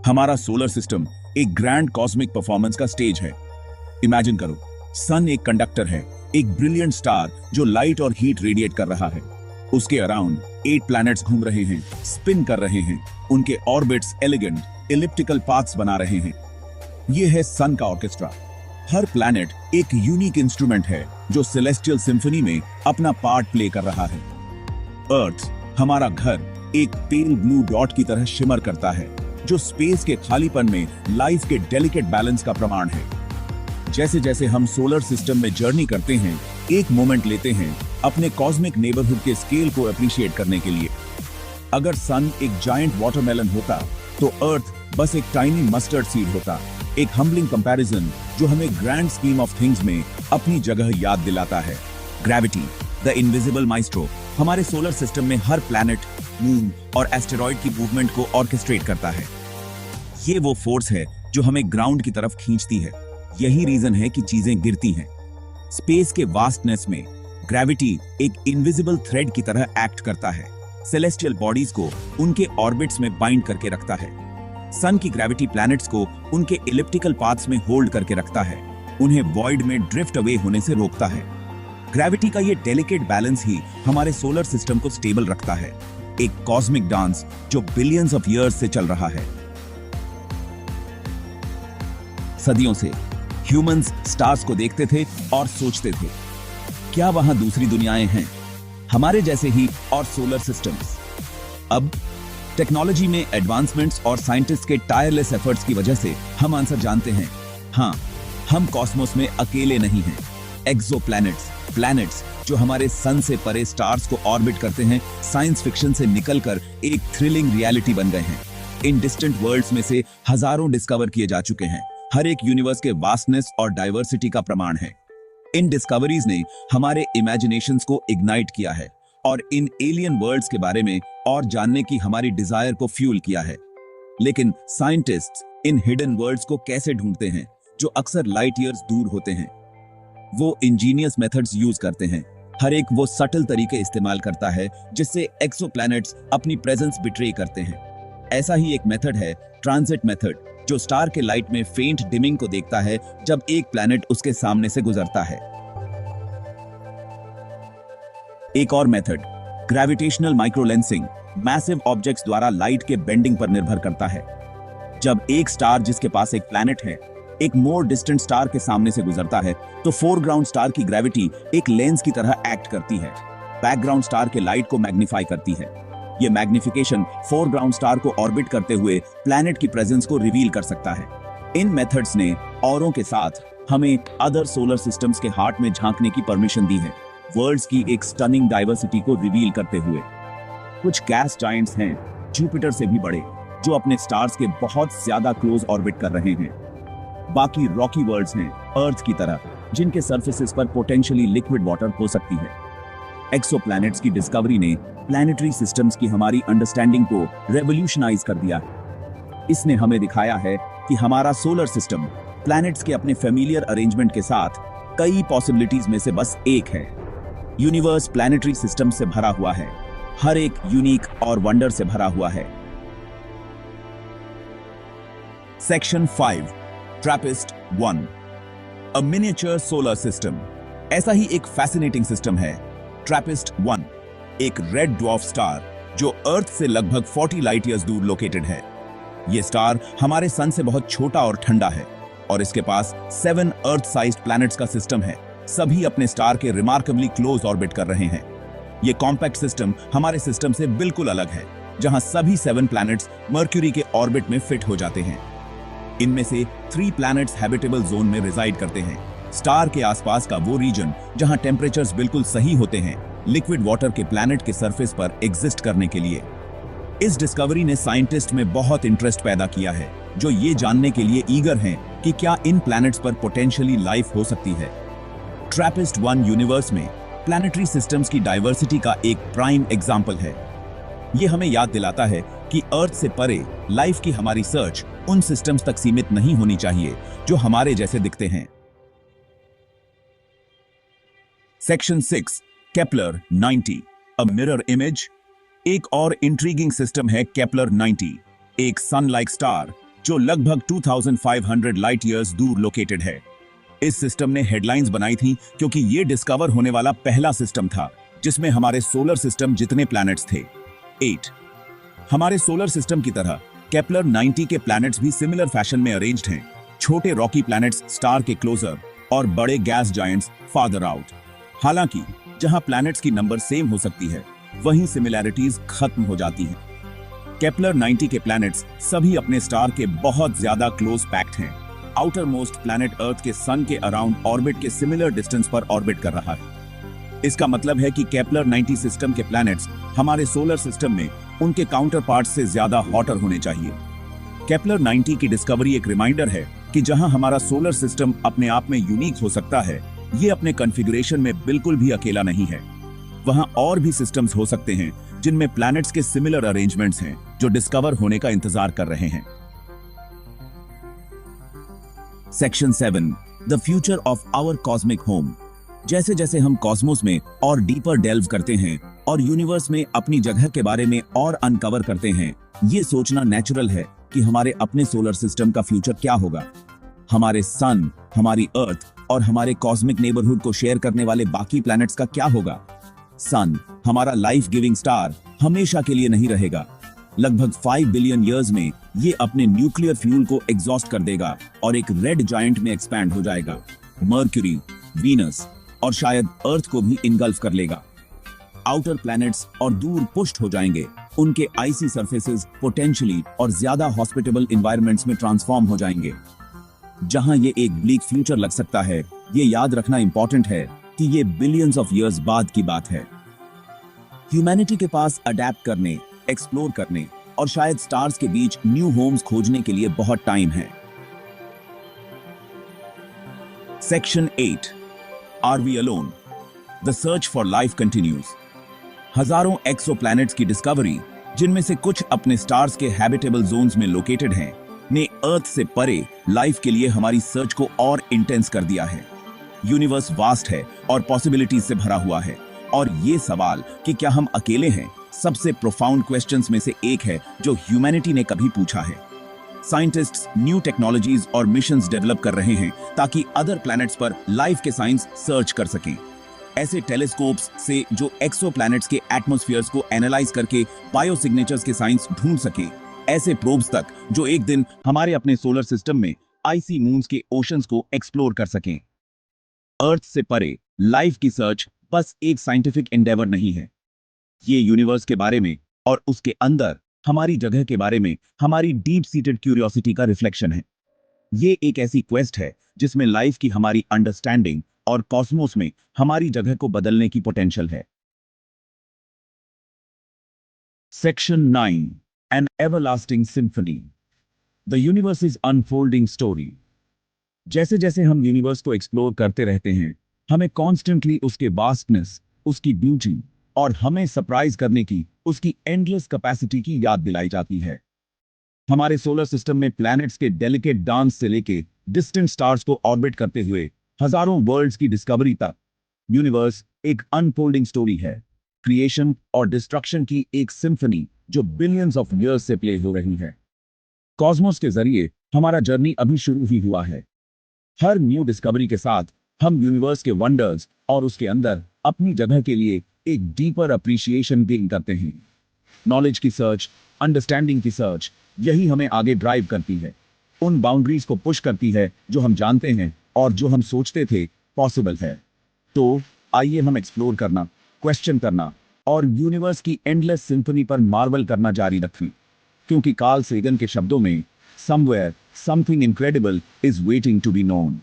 हमारा solar system एक grand cosmic performance का स्टेज है। इमेजिन करो, सन एक कंडक्टर है, एक ब्रिलियंट स्टार जो लाइट और हीट रेडिएट कर रहा है। उसके अराउंड 8 प्लैनेट्स घूम रहे हैं, स्पिन कर रहे हैं। उनके ऑर्बिट्स एलिगेंट इलिप्टिकल पाथ्स बना रहे हैं। ये है सन का ऑर्केस्ट्रा। हर प्लैनेट एक यूनिक इंस्ट्रूमेंट है जो सेलेस्टियल सिम्फनी में अपना पार्ट प्ले कर रहा है। अर्थ, हमारा घर, एक पेल ब्लू डॉट की तरह शिमर करता है, जो स्पेस के खालीपन में लाइफ के डेलिकेट बैलेंस का प्रमाण है। जैसे जैसे हम सोलर सिस्टम में जर्नी करते हैं, एक मोमेंट लेते हैं अपने कॉस्मिक नेबरहुड के स्केल को अप्रिशिएट करने के लिए। अगर सन एक जायंट वाटरमेलन होता, तो अर्थ बस एक टाइनी मस्टर्ड सीड होता। एक हम्बलिंग कंपैरिजन जो हमें ग्रैंड स्कीम ऑफ थिंग्स में अपनी जगह याद दिलाता है। ग्रेविटी, द इनविजिबल माइस्ट्रो, हमारे सोलर सिस्टम में हर प्लैनेट, मून और एस्टेरॉइड की मूवमेंट को ऑर्केस्ट्रेट करता है। ये वो फोर्स है जो हमें ग्राउंड की तरफ खींचती है। यही रीजन है कि चीजें गिरती हैं। स्पेस के वास्टनेस में ग्रेविटी एक इनविजिबल थ्रेड की तरह एक्ट करता है, सेलेस्टियल बॉडीज को उनके ऑर्बिट्स में बाइंड करके रखता है। सन की ग्रेविटी प्लैनेट्स को उनके इलिप्टिकल पाथ्स में होल्ड करके रखता है, उन्हें वॉइड में ड्रिफ्ट अवे होने से रोकता है। ग्रेविटी का ये डेलिकेट बैलेंस ही हमारे सोलर सिस्टम को स्टेबल रखता है, एक कॉस्मिक डांस जो बिलियंस ऑफ ईयर्स से चल रहा है। सदियों से ह्यूमंस स्टार्स को देखते थे और सोचते थे, क्या वहां दूसरी दुनियाएं हैं हमारे जैसे ही और सोलर सिस्टम्स। अब टेक्नोलॉजी में एडवांसमेंट्स और साइंटिस्ट के टायरलेस एफर्ट्स की वजह से हम आंसर जानते हैं। हाँ, हम कॉस्मोस में अकेले नहीं हैं। एक्सोप्लैनेट्स, प्लैनेट्स जो हमारे सन से परे स्टार्स को ऑर्बिट करते हैं, साइंस फिक्शन से निकलकर एक थ्रिलिंग रियलिटी बन गए हैं। इन डिस्टेंट वर्ल्ड्स में से हजारों डिस्कवर किए जा चुके हैं। हर एक यूनिवर्स के वास्टनेस और डाइवर्सिटी का प्रमाण है। इन डिस्कवरीज ने हमारे इमेजिनेशंस को इग्नाइट किया है और इन एलियन वर्ल्ड्स के बारे में और जानने की हमारी डिजायर को फ्यूल किया है। लेकिन साइंटिस्ट्स इन हिडन वर्ल्ड्स को कैसे ढूंढते हैं जो अक्सर लाइट ईयर्स दूर होते हैं? वो इंजीनियस मेथड्स यूज करते हैं। हर एक वो सटल तरीके इस्तेमाल करता है जिससे एक्सोप्लैनेट्स अपनी प्रेजेंस बिट्रे करते हैं। ऐसा ही एक मेथड है ट्रांजिट मेथड, जो स्टार के लाइट में फेंट डिमिंग को देखता है जब एक प्लैनेट उसके सामने से गुजरता है। एक और method gravitational microlensing, massive objects द्वारा लाइट के बेंडिंग पर निर्भर करता है। जब एक स्टार जिसके पास एक प्लैनेट है एक मोर डिस्टेंट स्टार के सामने से गुजरता है, तो फोरग्राउंड स्टार की ग्रेविटी एक लेंस की तरह एक्ट करती है, बैकग्राउंड स्टार के लाइट को मैग्नीफाई करती है। ये मैग्निफिकेशन फोरग्राउंड स्टार को ऑर्बिट करते हुए प्लैनेट की प्रेजेंस को रिवील कर सकता है। इन मेथड्स ने औरों के साथ हमें अदर सोलर सिस्टम्स के हार्ट में झांकने की परमिशन दी है, वर्ल्ड्स की एक स्टनिंग डाइवर्सिटी को रिवील करते हुए। कुछ गैस जायंट्स हैं जुपिटर से भी बड़े, जो अपने स्टार्स के बहुत ज्यादा क्लोज ऑर्बिट कर रहे हैं। बाकी रॉकी वर्ल्ड्स हैं अर्थ की तरह, जिनके सरफेसेस पर पोटेंशियली लिक्विड वाटर हो सकती है। एक्सोप्लैनेट्स की डिस्कवरी ने प्लैनेटरी सिस्टम्स की हमारी अंडरस्टैंडिंग को रेवोल्यूशनाइज कर दिया है। इसने हमें दिखाया है कि हमारा सोलर सिस्टम प्लैनेट्स के अपने फेमिलियर अरेंजमेंट के साथ कई पॉसिबिलिटीज में से बस एक है। यूनिवर्स प्लैनेटरी सिस्टम से भरा हुआ है, हर एक यूनिक और वंडर से भरा हुआ है। Section 5, Trappist 1, a miniature solar system. ऐसा ही एक फैसिनेटिंग सिस्टम है ट्रैपिस्ट 1, एक रेड ड्वार्फ स्टार जो अर्थ से लगभग 40 लाइट ईयर्स दूर लोकेटेड है। यह स्टार हमारे सन से बहुत छोटा और ठंडा है और इसके पास 7 अर्थ साइज्ड प्लैनेट्स का सिस्टम है, सभी अपने स्टार के रिमार्केबली क्लोज ऑर्बिट कर रहे हैं। यह कॉम्पैक्ट सिस्टम हमारे सिस्टम से बिल्कुल अलग है, जहां सभी 7 प्लैनेट्स मर्क्यूरी के ऑर्बिट में फिट हो जाते हैं। इनमें से 3 प्लैनेट्स हैबिटेबल जोन में रिजाइड करते हैं, स्टार के आसपास का वो रीजन जहां टेम्परेचर्स बिल्कुल सही होते हैं लिक्विड वाटर के प्लैनेट के सरफेस पर एग्जिस्ट करने के लिए। इस डिस्कवरी ने साइंटिस्ट में बहुत इंटरेस्ट पैदा किया है, जो ये जानने के लिए ईगर हैं कि क्या इन प्लैनेट्स पर पोटेंशियली लाइफ हो सकती है। ट्रैपिस्ट 1 यूनिवर्स में प्लैनेटरी सिस्टम्स की डाइवर्सिटी का एक प्राइम एग्जाम्पल है। ये हमें याद दिलाता है कि अर्थ से परे लाइफ की हमारी सर्च उन सिस्टम्स तक सीमित नहीं होनी चाहिए जो हमारे जैसे दिखते हैं। Section 6, Kepler 90, a mirror image. एक और इंट्रीगिंग सिस्टम है केपलर 90, एक सन लाइक स्टार जो लगभग 2500 लाइट ईयर्स दूर लोकेटेड है। इस सिस्टम ने हेडलाइंस बनाई थी क्योंकि ये डिस्कवर होने वाला पहला सिस्टम था जिसमें हमारे सोलर सिस्टम जितने प्लैनेट्स थे 8। हमारे सोलर सिस्टम की तरह केपलर 90 के प्लैनेट्स भी सिमिलर फैशन में अरेंज्ड हैं, छोटे रॉकी प्लैनेट्स स्टार के क्लोजर और बड़े गैस जायंट्स फादर आउट। हालांकि जहां प्लैनेट्स की नंबर सेम हो सकती है वहीं सिमिलैरिटीज खत्म हो जाती हैं। केपलर 90 के प्लैनेट्स सभी अपने स्टार के बहुत ज्यादा क्लोज पैक्ड हैं। आउटर मोस्ट प्लैनेट अर्थ के सन के अराउंड ऑर्बिट के सिमिलर डिस्टेंस पर ऑर्बिट कर रहा है। इसका मतलब है कि केपलर 90 सिस्टम के प्लैनेट्स हमारे सोलर सिस्टम में उनके काउंटर पार्ट से ज्यादा हॉटर होने चाहिए। केपलर 90 की डिस्कवरी एक रिमाइंडर है कि जहां हमारा सोलर सिस्टम अपने आप में यूनिक हो सकता है, ये अपने कॉन्फ़िगरेशन में बिल्कुल भी अकेला नहीं है। वहां और भी सिस्टम्स हो सकते हैं जिनमें प्लैनेट्स के सिमिलर अरेंजमेंट्स हैं जो डिस्कवर होने का इंतजार कर रहे हैं। Section 7 the future of our cosmic home. जैसे जैसे हम कॉस्मोस में और डीपर डेल्व करते हैं और यूनिवर्स में अपनी जगह के बारे में और अनकवर करते हैं, ये सोचना नेचुरल है कि हमारे अपने सोलर सिस्टम का फ्यूचर क्या होगा। हमारे सन, हमारी अर्थ और हमारे कॉस्मिक नेबरहुड को शेयर करने वाले बाकी प्लैनेट्स का क्या होगा। सन, हमारा लाइफ गिविंग स्टार, हमेशा के लिए नहीं रहेगा। लगभग 5 बिलियन ईयर्स में ये अपने न्यूक्लियर फ्यूल को एग्जॉस्ट कर देगा और एक रेड जायंट में एक्सपैंड हो जाएगा। मर्क्यूरी, वीनस और शायद अर्थ को भी इनगल्फ कर लेगा। आउटर प्लैनेट्स और दूर पुष्ट हो जाएंगे, उनके आइसी सरफेसेस पोटेंशियली और ज्यादा हॉस्पिटेबल एनवायरनमेंट्स में ट्रांसफॉर्म हो जाएंगे। जहां ये एक ब्लीक फ्यूचर लग सकता है, ये याद रखना इंपॉर्टेंट है कि ये बिलियंस ऑफ इयर्स बाद की बात है। ह्यूमैनिटी के पास अडेप्ट करने, एक्सप्लोर करने और शायद स्टार्स के बीच न्यू होम्स खोजने के लिए बहुत टाइम है। Section 8 are we alone? The search for life continues. हजारों एक्सोप्लैनेट्स की डिस्कवरी, जिनमें से कुछ अपने स्टार्स के हैबिटेबल जोन्स में लोकेटेड हैं, ने अर्थ से परे लाइफ के लिए हमारी सर्च को और इंटेंस कर दिया है। यूनिवर्स वास्ट है और पॉसिबिलिटीज से भरा हुआ है, और ये सवाल कि क्या हम अकेले हैं सबसे प्रोफाउंड क्वेश्चंस में से एक है जो ह्यूमैनिटी ने कभी पूछा है। साइंटिस्ट्स न्यू टेक्नोलॉजीज और मिशंस डेवलप कर रहे हैं ताकि अदर प्लैनेट्स पर लाइफ के साइंस सर्च कर सकें। ऐसे टेलीस्कोप्स से जो एक्सोप्लैनेट्स के एटमॉस्फेयर्स को एनालाइज करके बायोसिग्नेचर्स के साइंस ढूंढ सके, ऐसे प्रोब्स तक जो एक दिन हमारे अपने सोलर सिस्टम में आइसी मून्स के ओशंस को एक्सप्लोर कर सकें। अर्थ से परे लाइफ की सर्च बस एक साइंटिफिक एंडेवर नहीं है, ये यूनिवर्स के बारे में और उसके अंदर हमारी जगह के बारे में हमारी डीप सीटेड क्यूरियोसिटी का रिफ्लेक्शन है। ये एक ऐसी क्वेस्ट है जिसमें लाइफ की हमारी अंडरस्टैंडिंग और कॉस्मोस में हमारी जगह को बदलने की पोटेंशियल है। Section 9 an everlasting symphony. The universe is unfolding story. जैसे जैसे हम यूनिवर्स को एक्सप्लोर करते रहते हैं, हमें कॉन्स्टेंटली उसके वास्टनेस, उसकी ब्यूटी और हमें सरप्राइज करने की उसकी एंडलेस कैपेसिटी की याद दिलाई जाती है। हमारे सोलर सिस्टम में प्लैनेट्स के डेलिकेट डांस से लेके डिस्टेंट स्टार्स को ऑर्बिट करते हुए हजारों वर्ल्ड्स की डिस्कवरी तक, यूनिवर्स एक अनफोल्डिंग स्टोरी है, क्रिएशन और डिस्ट्रक्शन की एक सिम्फनी जो बिलियंस ऑफ ईयर्स से प्ले हो रही है। कॉस्मोस के जरिए हमारा जर्नी अभी शुरू ही हुआ है। हर न्यू डिस्कवरी के साथ हम यूनिवर्स के वंडर्स और उसके अंदर अपनी जगह के लिए एक डीपर अप्रिशिएशन गेन करते हैं। नॉलेज की सर्च, अंडरस्टैंडिंग की सर्च, यही हमें आगे ड्राइव करती है, उन बाउंड्रीज को पुश करती है जो हम जानते हैं और जो हम सोचते थे पॉसिबल है। तो आइए हम एक्सप्लोर करना, क्वेश्चन करना और यूनिवर्स की एंडलेस सिम्फनी पर मार्वल करना जारी रखें, क्योंकि कार्ल सेगन के शब्दों में somewhere something incredible is waiting to be known.